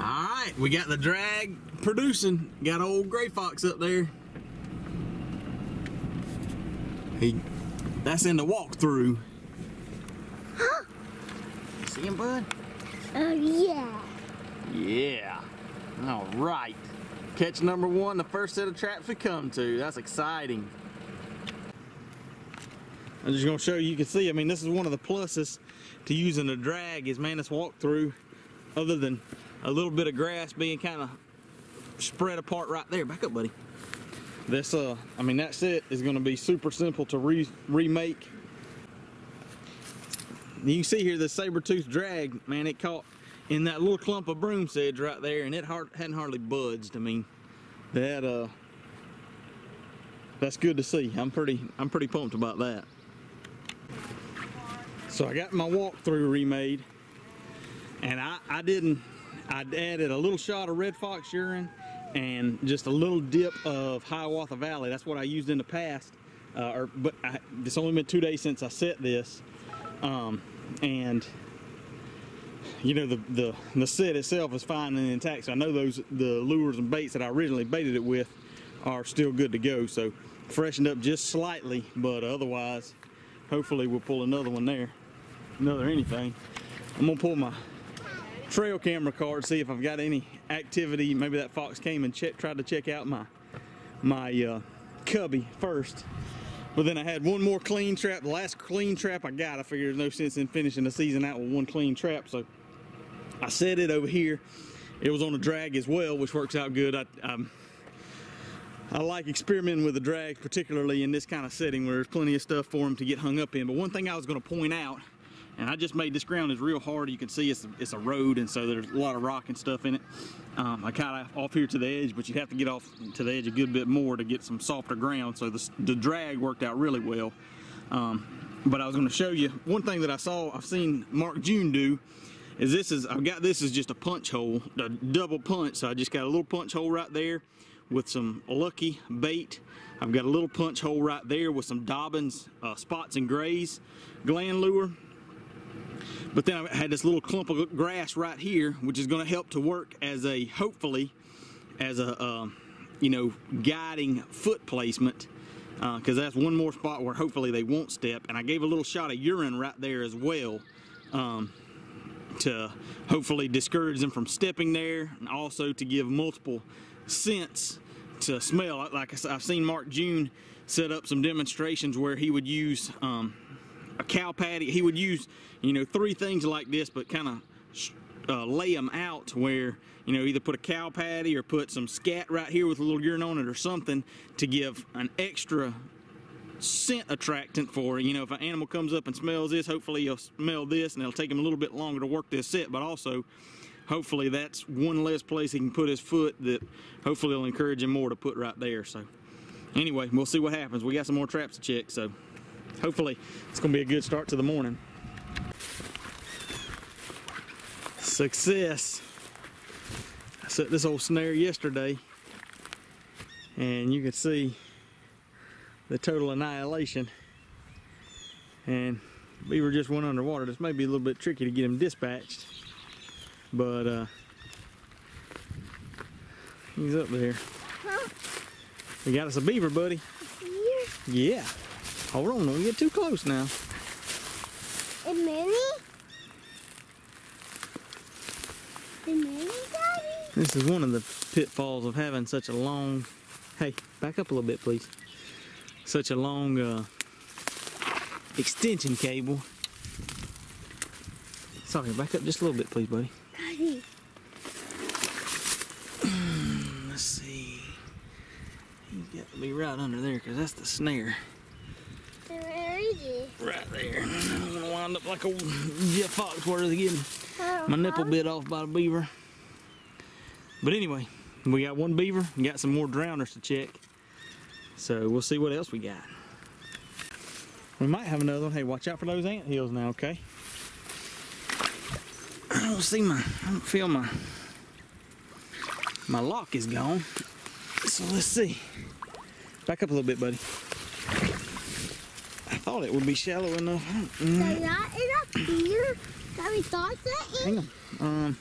Alright, we got the drag producing. Got old Gray Fox up there. That's in the walkthrough. See him, bud? Oh, yeah. Yeah. Alright. Catch number one, the first set of traps we come to. That's exciting. I'm just going to show you, you can see, I mean, this is one of the pluses to using a drag is, man, this walkthrough, other than a little bit of grass being kind of spread apart right there. Back up, buddy. This, I mean, that set is going to be super simple to remake. You can see here the saber-tooth drag, man, it caught in that little clump of broom sedge right there, and it hadn't hardly budged. I mean, that's good to see. I'm pretty pumped about that. So I got my walkthrough remade, and I added a little shot of red fox urine and just a little dip of Hiawatha Valley. That's what I used in the past, but it's only been 2 days since I set this, and you know, the set itself is fine and intact. So I know the lures and baits that I originally baited it with are still good to go. So freshened up just slightly, but otherwise, hopefully we'll pull another one there. Another anything. I'm gonna pull my trail camera card, see if I've got any activity. Maybe that fox came and tried to check out my cubby first. But then I had one more clean trap. The last clean trap I got, I figured there's no sense in finishing the season out with one clean trap. So I set it over here. It was on a drag as well, which works out good. I like experimenting with the drag, particularly in this kind of setting where there's plenty of stuff for them to get hung up in. But one thing I was going to point out, and I just made this ground is real hard. You can see it's a road, and so there's a lot of rock and stuff in it. I kind of off here to the edge, but you have to get off to the edge a good bit more to get some softer ground. So the drag worked out really well. But I was going to show you one thing that I've seen Mark June do. I've got this as just a punch hole, a double punch. So I just got a little punch hole right there with some Lucky bait. I've got a little punch hole right there with some Dobbins spots and grays gland lure. But then I had this little clump of grass right here, which is going to help to work as hopefully as a you know, guiding foot placement, because that's one more spot where hopefully they won't step. And I gave a little shot of urine right there as well, to hopefully discourage them from stepping there, and also to give multiple scents to smell. Like I said, I've seen Mark June set up some demonstrations where he would use a cow patty. He would use, you know, 3 things like this, but kind of lay them out where, you know, either put a cow patty or put some scat right here with a little urine on it or something to give an extra scent attractant for, you know, if an animal comes up and smells this, hopefully he'll smell this, and it'll take him a little bit longer to work this set, but also hopefully that's one less place he can put his foot that hopefully will encourage him more to put right there. So anyway, we'll see what happens. We got some more traps to check, so hopefully it's gonna be a good start to the morning. Success. I set this old snare yesterday, and you can see the total annihilation, and beaver just went underwater. This may be a little bit tricky to get him dispatched, but he's up there. Huh? We got us a beaver, buddy. Here? Yeah. Hold on, don't get too close now. A mini? A mini, Daddy? This is one of the pitfalls of having such a long, hey, back up a little bit, please. Such a long extension cable. Sorry, back up just a little bit, please, buddy. Daddy. Let's see. He's got to be right under there, because that's the snare. Where is he? Right there. I'm going to wind up like old Jeff Foxworthy getting my nipple bit off by the beaver. But anyway, we got one beaver. We got some more drowners to check. So we'll see what else we got. We might have another one. Hey, watch out for those ant hills now, okay? I don't feel my lock is gone. So let's see. Back up a little bit, buddy. I thought it would be shallow enough. That is up here. That we thought that. Hang on.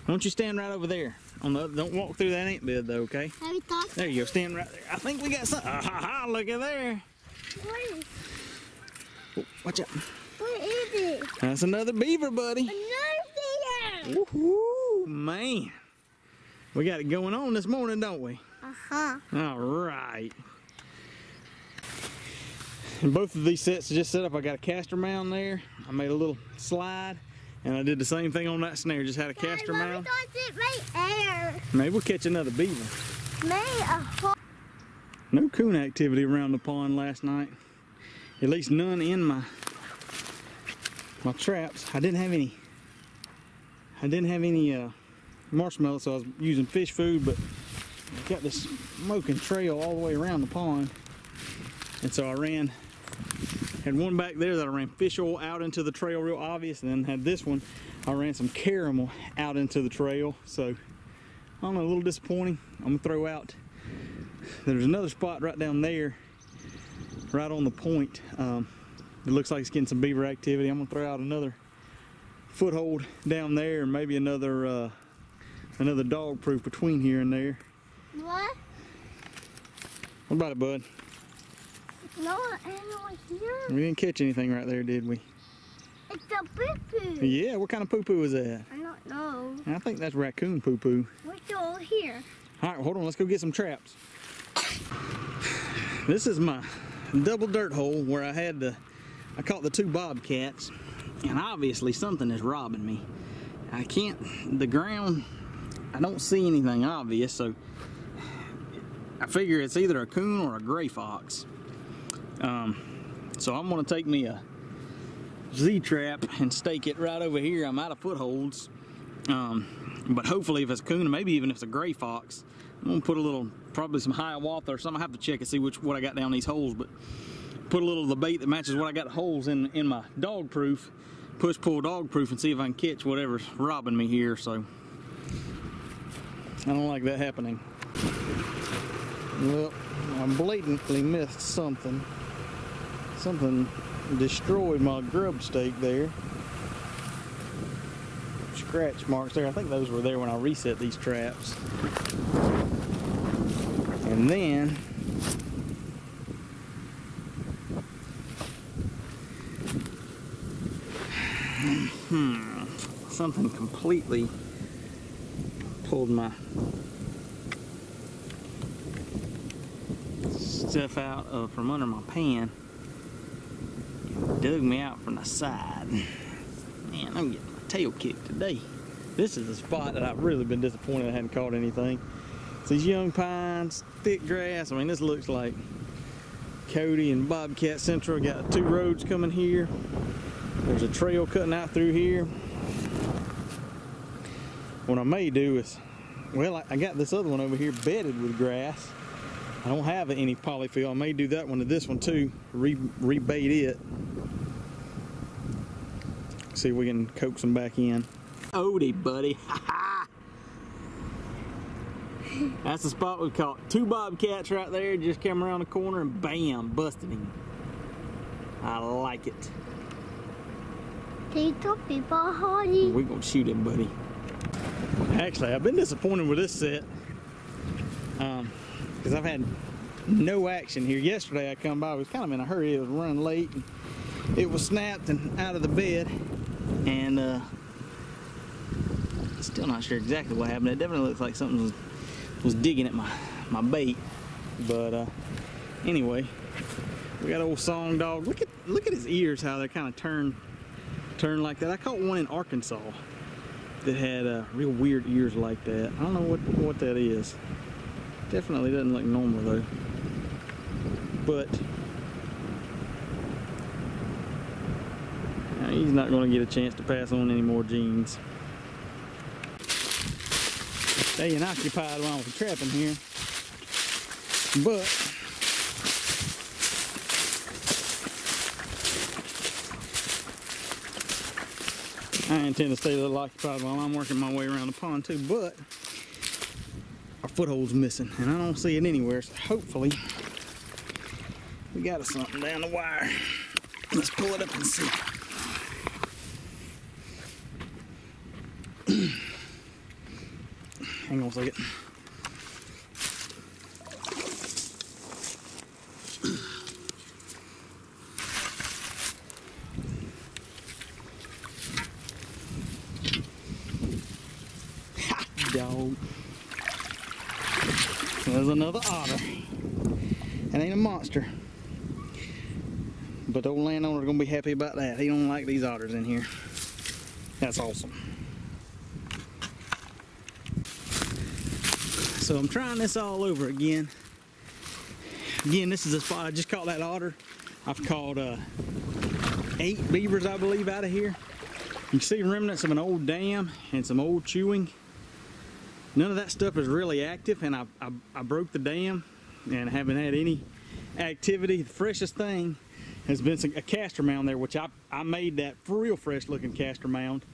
don't you stand right over there. On the don't walk through that ant bed though, okay? Have you thought? There you go, stand right there. I think we got something. Ah, ha, ha, look at there. What is? Oh, watch out. What is it? That's another beaver, buddy. Another beaver. Woohoo, man. We got it going on this morning, don't we? Uh-huh. All right. And both of these sets are just set up. I got a caster mound there. I made a little slide, and I did the same thing on that snare. Just had a caster mound. It made air. Maybe we'll catch another beaver. Made a hole. No coon activity around the pond last night. At least none in my traps. I didn't have any marshmallows, so I was using fish food, but I've got this smoking trail all the way around the pond. And so I had one back there that I ran fish oil out into the trail real obvious, and then had this one, I ran some caramel out into the trail. So, I don't know, a little disappointing. I'm gonna throw out, there's another spot right down there, right on the point. It looks like it's getting some beaver activity. I'm gonna throw out another foothold down there, and maybe another dog proof between here and there. What? What about it, bud? No animal here. We didn't catch anything right there, did we? It's a poo-poo. Yeah, what kind of poo-poo is that? I don't know. I think that's raccoon poo-poo. What's all here? All right, hold on, let's go get some traps. This is my double dirt hole where I caught the two bobcats, and obviously something is robbing me. The ground, I don't see anything obvious, so I figure it's either a coon or a gray fox. So I'm gonna take me a Z-trap and stake it right over here. I'm out of footholds, but hopefully if it's a coon, or maybe even if it's a gray fox, I'm gonna put a little, probably some Hiawatha or something. I have to check and see what I got down these holes, but put a little of the bait that matches what I got holes in my dog proof, push-pull dog proof, and see if I can catch whatever's robbing me here. So I don't like that happening. Well, I blatantly missed something. Something destroyed my grub stake there. Scratch marks there. I think those were there when I reset these traps. And then something completely pulled my stuff out from under my pan. Dug me out from the side. Man, I'm getting my tail kicked today. This is a spot that I've really been disappointed I hadn't caught anything. It's these young pines, thick grass. I mean, this looks like Cody and Bobcat Central. Got two roads coming here. There's a trail cutting out through here. What I may do is, well, I got this other one over here bedded with grass. I don't have any polyfill. I may do that one to this one too, rebait it. See if we can coax them back in. Odie, buddy. That's the spot we caught. Two bobcats right there, just came around the corner and bam, busted him. I like it. Little people, honey. We're gonna shoot him, buddy. Actually, I've been disappointed with this set. Because I've had no action here. Yesterday I come by, I was kind of in a hurry. It was running late. And it was snapped and out of the bed. And still not sure exactly what happened. It definitely looks like something was digging at my bait. But anyway, we got old Song Dog. Look at his ears, how they're kind of turned like that. I caught one in Arkansas that had real weird ears like that. I don't know what that is. Definitely doesn't look normal though. But he's not going to get a chance to pass on any more genes. Staying occupied while I'm trapping here. But I intend to stay a little occupied while I'm working my way around the pond too, but our foothold's missing and I don't see it anywhere, so hopefully we got us something down the wire. Let's pull it up and see. Hang on a second. Ha! Dog. There's another otter. It ain't a monster. But the old landowner's gonna be happy about that. He don't like these otters in here. That's awesome. So I'm trying this all over again. Again, this is a spot I just caught that otter. I've caught 8 beavers, I believe, out of here. You can see remnants of an old dam and some old chewing. None of that stuff is really active, and I broke the dam and haven't had any activity. The freshest thing has been a castor mound there, which I made that real fresh looking castor mound,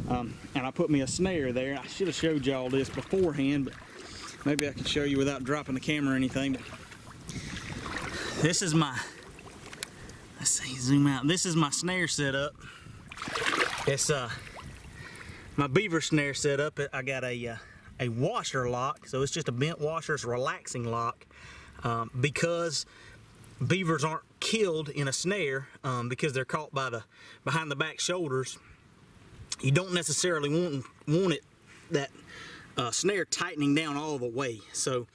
and I put me a snare there. I should have showed y'all this beforehand, but maybe I can show you without dropping the camera or anything. But this is my, let's see, zoom out. This is my snare setup. It's my beaver snare setup. I got a washer lock, so it's just a bent washer. It's a relaxing lock, because beavers aren't killed in a snare because they're caught by the behind the back shoulders. You don't necessarily want it that snare tightening down all the way. So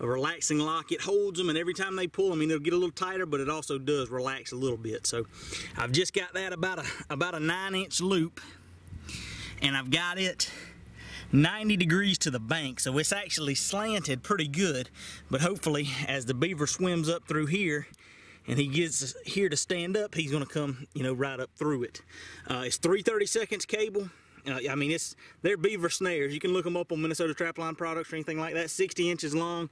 a relaxing lock, it holds them, and every time they pull, I mean, it'll get a little tighter, but it also does relax a little bit. So I've just got that about a 9-inch loop, and I've got it 90 degrees to the bank, so it's actually slanted pretty good. But hopefully, as the beaver swims up through here and he gets here to stand up, he's going to come, you know, right up through it. It's 3/32 cable. I mean, they're beaver snares. You can look them up on Minnesota Trapline products or anything like that. 60 inches long.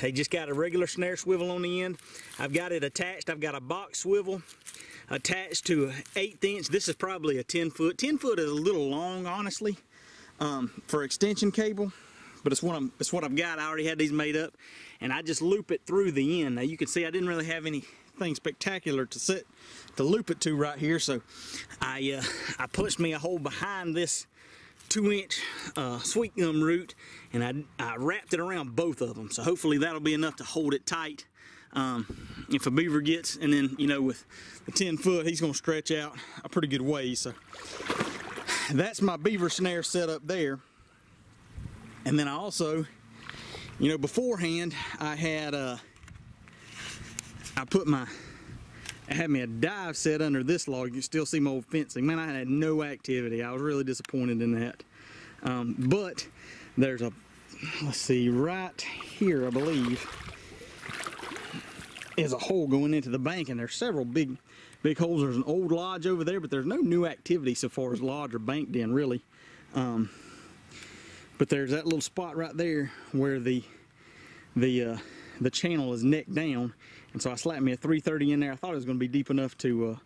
They just got a regular snare swivel on the end. I've got it attached. I've got a box swivel attached to an 1/8 inch. This is probably a 10 foot. 10 foot is a little long, honestly, for extension cable, but it's what I've got. I already had these made up, and I just loop it through the end. Now you can see I didn't really have anything spectacular to loop it to right here, so I pushed me a hole behind this 2-inch sweet gum root, and I wrapped it around both of them. So hopefully that'll be enough to hold it tight. If a beaver gets, and then, you know, with the 10 foot, he's gonna stretch out a pretty good ways. So that's my beaver snare set up there. And then I also, you know, beforehand I had I had me a dive set under this log. You can still see my old fencing. Man, I had no activity. I was really disappointed in that. But there's let's see, right here I believe is a hole going into the bank, and there's several big holes. There's an old lodge over there, but there's no new activity so far as lodge or banked in, really. But there's that little spot right there where the channel is neck down, and so I slapped me a 330 in there. I thought it was going to be deep enough to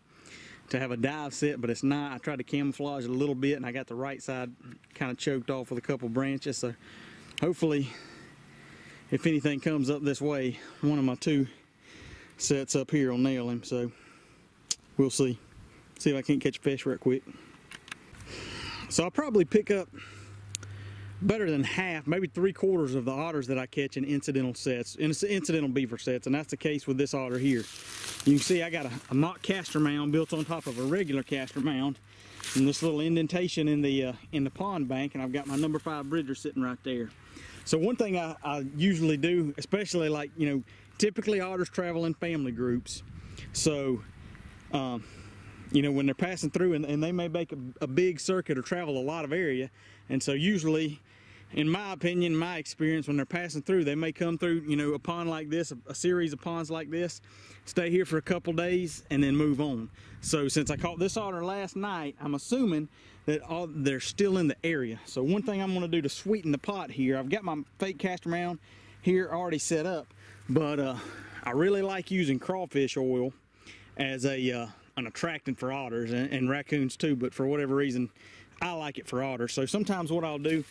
have a dive set, but it's not. I tried to camouflage it a little bit, and I got the right side kind of choked off with a couple branches. So hopefully, if anything comes up this way, one of my 2 sets up here will nail him. So we'll see. See if I can't catch a fish real quick. So I'll probably pick up better than half, maybe 3/4 of the otters that I catch in incidental sets, incidental beaver sets, and that's the case with this otter here. You can see I got a mock castor mound built on top of a regular castor mound, and this little indentation in the pond bank, and I've got my number 5 bridger sitting right there. So one thing I usually do, especially, like, you know, typically otters travel in family groups, so you know, when they're passing through, and they may make a big circuit or travel a lot of area, and so usually, in my opinion, my experience, when they're passing through, they may come through, you know, a pond like this, a series of ponds like this, stay here for a couple days, and then move on. So since I caught this otter last night, I'm assuming that they're still in the area. So one thing I'm going to do to sweeten the pot here, I've got my fake castor mound here already set up, but I really like using crawfish oil as an attractant for otters and raccoons too, but for whatever reason I like it for otters. So sometimes what I'll do,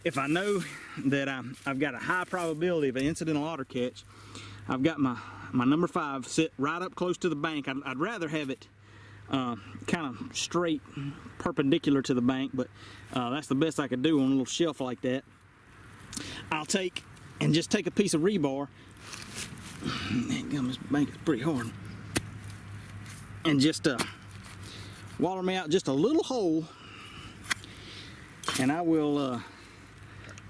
if I know that I've got a high probability of an incidental otter catch, I've got my number 5 sit right up close to the bank. I'd rather have it kind of straight, perpendicular to the bank, but that's the best I could do on a little shelf like that. I'll take and just take a piece of rebar. This bank is pretty hard. And just water me out just a little hole, and I will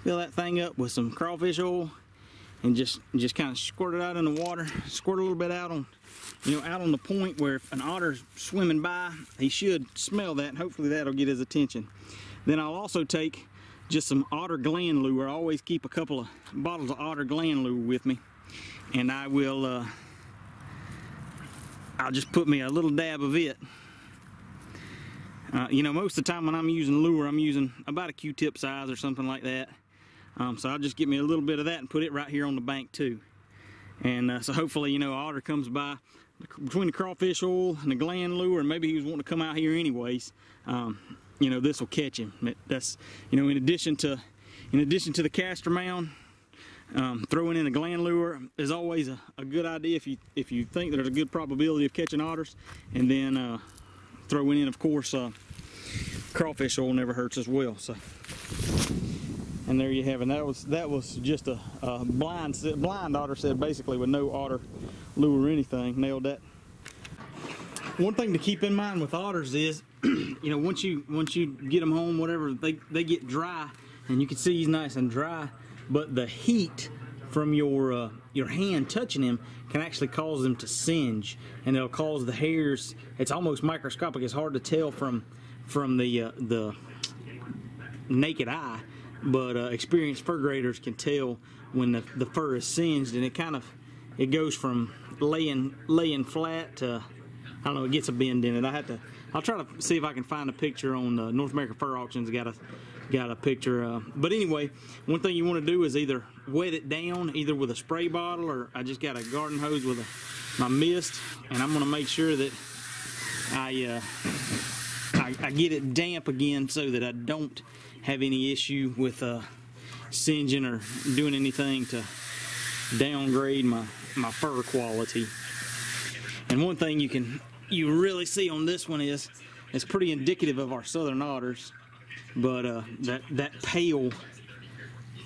fill that thing up with some crawfish oil and just kind of squirt it out in the water. Squirt a little bit out on, out on the point where if an otter's swimming by, he should smell that, and hopefully that'll get his attention. Then I'll also take just some otter gland lure. I always keep a couple of bottles of otter gland lure with me, and I will I'll just put me a little dab of it. Most of the time when I'm using lure, I'm using about a Q-tip size or something like that. So I'll just get me a little bit of that and put it right here on the bank too. And so hopefully, otter comes by between the crawfish oil and the gland lure, and maybe he was wanting to come out here anyways. This will catch him. That's, in addition to the castor mound, throwing in a gland lure is always a good idea if you think there's a good probability of catching otters. And then throwing in, of course, crawfish oil never hurts as well. So, and there you have it. That was just a blind otter set, basically, with no otter lure or anything. Nailed that. One thing to keep in mind with otters is, once you get them home, whatever, they get dry, and you can see he's nice and dry. But the heat from your hand touching him can actually cause them to singe, and it'll cause the hairs. It's almost microscopic. It's hard to tell from the naked eye, but experienced fur graders can tell when the fur is singed, and it goes from laying flat to, I don't know, it gets a bend in it. I'll try to see if I can find a picture on North American Fur Auctions. Got a picture. But anyway, one thing you want to do is either wet it down, either with a spray bottle, or I just got a garden hose with my mist, and I'm going to make sure that I get it damp again so that I don't have any issue with singeing or doing anything to downgrade my fur quality. And one thing you really see on this one is it's pretty indicative of our southern otters, but that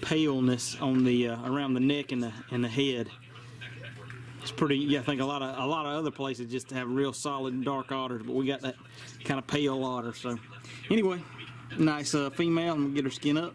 paleness on the around the neck and the head. It's pretty. Yeah, I think a lot of other places just have real solid dark otters, but we got that kind of pale otter. So anyway, nice female. I'm gonna get her skin up.